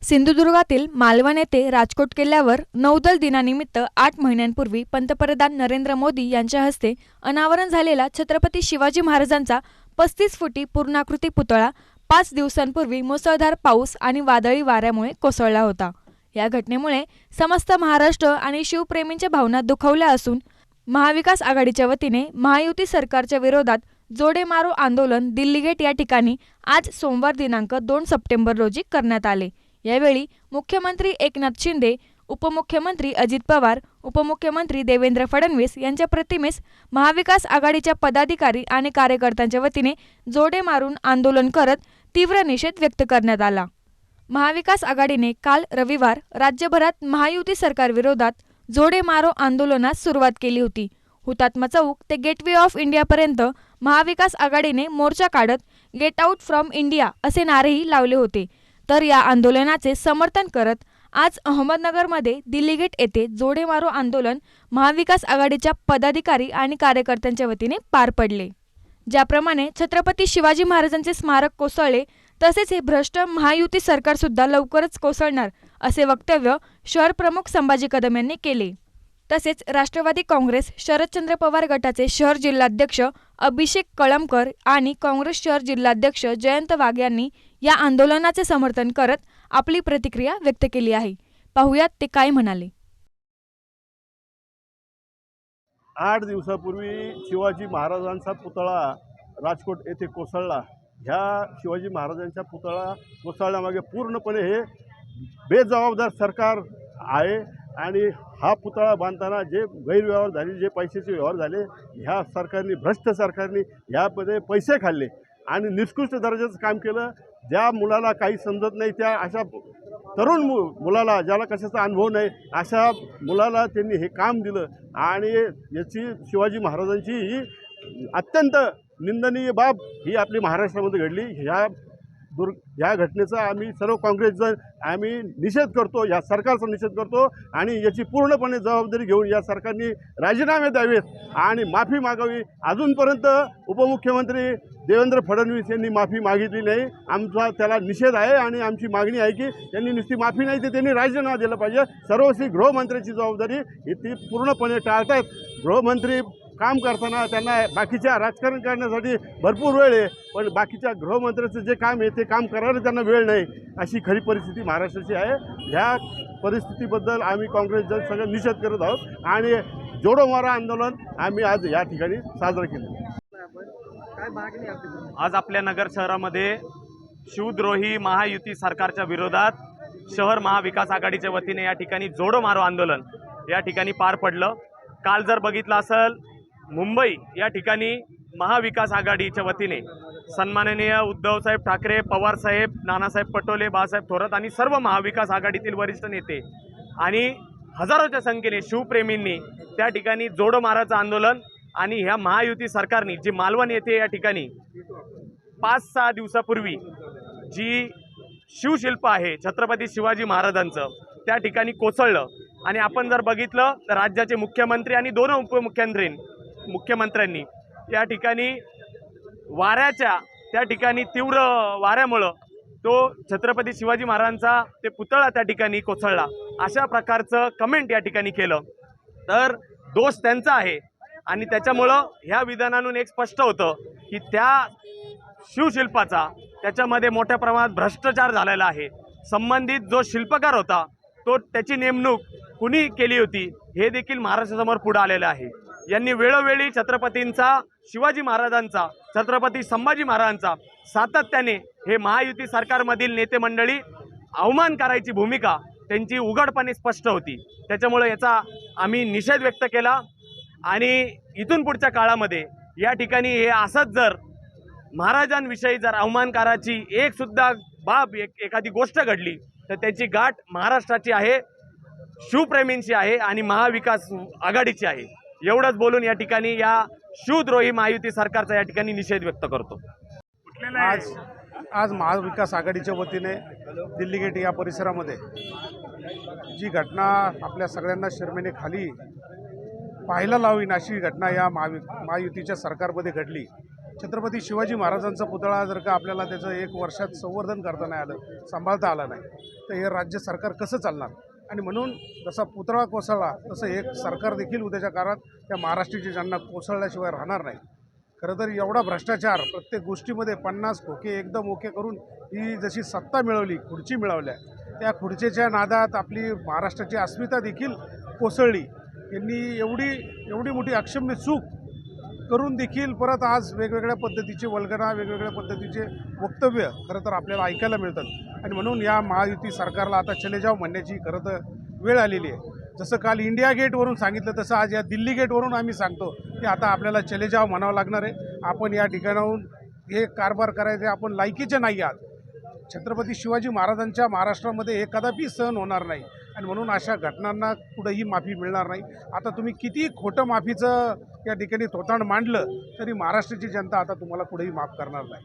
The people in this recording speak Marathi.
सिंधुदुर्गातील मालवण येथे राजकोट किल्ल्यावर नौदल दिनानिमित्त 8 महिन्यांपूर्वी पंतप्रधान नरेंद्र मोदी यांच्या हस्ते अनावरण झालेला छत्रपती शिवाजी महाराजांचा 35 फुटी पूर्णाकृती पुतळा 5 दिवसांपूर्वी मुसळधार पाऊस आणि वादळी वाऱ्यामुळे कोसळला होता। या घटनेमुळे समस्त महाराष्ट्र आणि शिवप्रेमींच्या भावना दुखावल्या असून महाविकास आघाडीच्या वतीने महायुती सरकारच्या विरोधात जोडे मारो आंदोलन दिल्ली गेट या ठिकाणी आज सोमवार दिनांक 2 सप्टेंबर रोजी करण्यात आले। यावेळी मुख्यमंत्री एकनाथ शिंदे, उपमुख्यमंत्री अजित पवार, उपमुख्यमंत्री देवेंद्र फडणवीस यांच्या प्रतिमेस महाविकास आघाडीच्या पदाधिकारी आणि कार्यकर्त्यांच्या वतीने जोडे मारून आंदोलन करत तीव्र निषेध व्यक्त करण्यात आला। महाविकास आघाडीने काल रविवार राज्यभरात महायुती सरकार विरोधात जोडे मारो आंदोलनास सुरुवात केली होती। हुतात्मा चौक ते गेटवे ऑफ इंडियापर्यंत महाविकास आघाडीने मोर्चा काढत गेट आउट फ्रॉम इंडिया असे नारेही लावले होते। तर या आंदोलनाचे समर्थन करत आज अहमदनगरमध्ये दिल्ली गेट येथे जोडे मारो आंदोलन महाविकास आघाडीच्या पदाधिकारी आणि कार्यकर्त्यांच्या वतीने पार पडले। ज्याप्रमाणे छत्रपती शिवाजी महाराजांचे स्मारक कोसळले तसेच हे भ्रष्ट महायुती सरकार सुद्धा लवकरच कोसळणार असे वक्तव्य शहर प्रमुख संभाजी कदम यांनी केले। तसेच राष्ट्रवादी काँग्रेस शरदचंद्र पवार गटाचे शहर जिल्हाध्यक्ष अभिषेक कळमकर आणि काँग्रेस शहर जिल्हाध्यक्ष जयंत वाघ यांनी या आंदोलनाचे समर्थन करत आपली प्रतिक्रिया व्यक्त केली आहे। पाहुयात ते काय म्हणाले। 8 दिवसापूर्वी शिवाजी महाराजांचा पुतळा राजकोट येथे कोसळला। ह्या शिवाजी महाराजांचा पुतळा कोसळण्यामागे पूर्णपणे हे बेजबाबदार सरकार आहे आणि हा पुतळा बांधताना जे गैरव्यवहार झाले, जे पैशाचे व्यवहार झाले, ह्या सरकारने भ्रष्ट सरकारने ह्यामध्ये पैसे खाल्ले आणि निकृष्ट दर्जाचं काम केलं। ज्या मुलाला काही समजत नाही त्या अशा तरुण मुलाला, ज्याला कशाचा अनुभव नाही, अशा मुलाला त्यांनी हे काम दिलं आणि याची शिवाजी महाराजांची ही अत्यंत निंदनीय बाब ही आपली महाराष्ट्रामध्ये घडली। ह्या घटनेचा आम्ही सर्व काँग्रेसजन आम्ही निषेध करतो, या सरकारचा निषेध करतो आणि याची पूर्णपणे जबाबदारी घेऊन या सरकारने राजीनामे द्यावेत आणि माफी मागावी। अजूनपर्यंत उपमुख्यमंत्री देवेंद्र फडणवीस यांनी माफी मागितली नाही। आमचा त्याला निषेध आहे आणि आमची मागणी आहे की त्यांनी नुसती माफी नाही तर त्यांनी राजीनामा दिला पाहिजे। सर्वस्वी गृहमंत्र्याची जबाबदारी ही ती पूर्णपणे टाळतायत। गृहमंत्री काम करताना त्यांना बाकीच्या राजकारण करण्यासाठी भरपूर वेळ आहे, पण बाकीच्या गृहमंत्र्याचं जे काम आहे ते काम करायला त्यांना वेळ नाही, अशी खरी परिस्थिती महाराष्ट्राची आहे। ह्या परिस्थितीबद्दल आम्ही काँग्रेसजन सगळं निषेध करत आहोत आणि जोडो मारो आंदोलन आम्ही आज या ठिकाणी साजरं केलं। आज आपल्या नगर शहरामध्ये शिवद्रोही महायुती सरकारच्या विरोधात शहर महाविकास आघाडीच्या वतीने या ठिकाणी जोडो मारो आंदोलन या ठिकाणी पार पडलं। काल जर बघितलं असेल मुंबई या ठिकाणी महाविकास आघाडीच्या वतीने सन्माननीय उद्धवसाहेब ठाकरे, पवारसाहेब, नानासाहेब पटोले, बाळासाहेब थोरात आणि सर्व महाविकास आघाडीतील वरिष्ठ नेते आणि हजारोच्या संख्येने शिवप्रेमींनी त्या ठिकाणी जोडो माराचं आंदोलन आणि ह्या महायुती सरकारने जी मालवण येथे या ठिकाणी 5-6 दिवसापूर्वी जी शिवशिल्प आहे छत्रपती शिवाजी महाराजांचं त्या ठिकाणी कोसळलं आणि आपण जर बघितलं तर राज्याचे मुख्यमंत्री आणि दोन मुख्यमंत्र्यांनी या ठिकाणी वाऱ्याच्या त्या ठिकाणी तीव्र वाऱ्यामुळं तो छत्रपती शिवाजी महाराजांचा ते पुतळा त्या ठिकाणी कोसळला अशा प्रकारचं कमेंट या ठिकाणी केलं तर दोष त्यांचा आहे आणि त्याच्यामुळं ह्या विधानातून एक स्पष्ट होतं की त्या शिवशिल्पाचा त्याच्यामध्ये मोठ्या प्रमाणात भ्रष्टाचार झालेला आहे। संबंधित जो शिल्पकार होता तो त्याची नेमणूक कुणी केली होती हे देखील महाराष्ट्रासमोर पुढे आलेलं आहे। यांनी वेळोवेळी छत्रपतींचा, शिवाजी महाराजांचा, छत्रपती संभाजी महाराजांचा सातत्याने हे महायुती सरकारमधील नेते मंडळी अवमान करायची भूमिका त्यांची उघडपणे स्पष्ट होती। त्याच्यामुळे याचा आम्ही निषेध व्यक्त केला आणि इथून पुढच्या काळामध्ये या ठिकाणी हे असंच जर महाराजांविषयी जर अवमानकाराची एक सुद्धा बाब एखादी गोष्ट घडली तर त्याची गाठ महाराष्ट्राची आहे, शिवप्रेमींची आहे आणि महाविकास आघाडीची आहे। एवढंच बोलून या ठिकाणी या शिवद्रोही महायुती सरकारचा या ठिकाणी निषेध व्यक्त करतो। आज महाविकास आघाडीच्या वतीने दिल्ली गेट या परिसरामध्ये जी घटना आपल्या सगळ्यांना शर्मेने खाली पाहायला लावीन अशी घटना या महायुतीच्या सरकारमध्ये घडली छत्रपती शिवाजी महाराजांचा पुतळा जर का आपल्याला त्याचं 1 वर्षात संवर्धन करता नाही आलं, सांभाळता आलं नाही, तर हे राज्य सरकार कसं चालणार? आणि म्हणून जसा पुतळा कोसळला तसं एक सरकार देखील उद्याच्या काळात त्या महाराष्ट्राची ज्यांना कोसळल्याशिवाय राहणार नाही. खरं तर एवढा भ्रष्टाचार प्रत्येक गोष्टीमध्ये 50 खोके एकदम ओके करून ही जशी सत्ता मिळवली, खुर्ची मिळवल्या, त्या खुर्चीच्या नादात आपली महाराष्ट्राची अस्मिता देखील कोसळली. यांनी एवढी मोठी अक्षम्य चूक करून देखील परत आज वेगवेगळ्या पद्धतीचे वल्गना, वेगवेगळ्या पद्धतीचे वक्तव्य खरं तर आपल्याला ऐकायला मिळतात. आणि म्हणून या महायुती सरकारला आता चले जाव म्हणण्याची खरं तर वेळ आलेली आहे. जसं काल इंडिया गेटवरून सांगितलं तसं आज या दिल्ली गेटवरून आम्ही सांगतो की आता आपल्याला चले जाव म्हणावं लागणार आहे. आपण या ठिकाणाहून हे कारभार करायचे आपण लायकीचे नाही आहात. छत्रपती शिवाजी महाराजांच्या महाराष्ट्रामध्ये हे कदापि सहन होणार नाही आणि म्हणून अशा घटनांना कुठेही माफी मिळणार नाही. आता तुम्ही किती खोटं माफीचं या ठिकाणी थोतांड मांडलं तरी महाराष्ट्राची जनता आता तुम्हाला कुठेही माफ करणार नाही.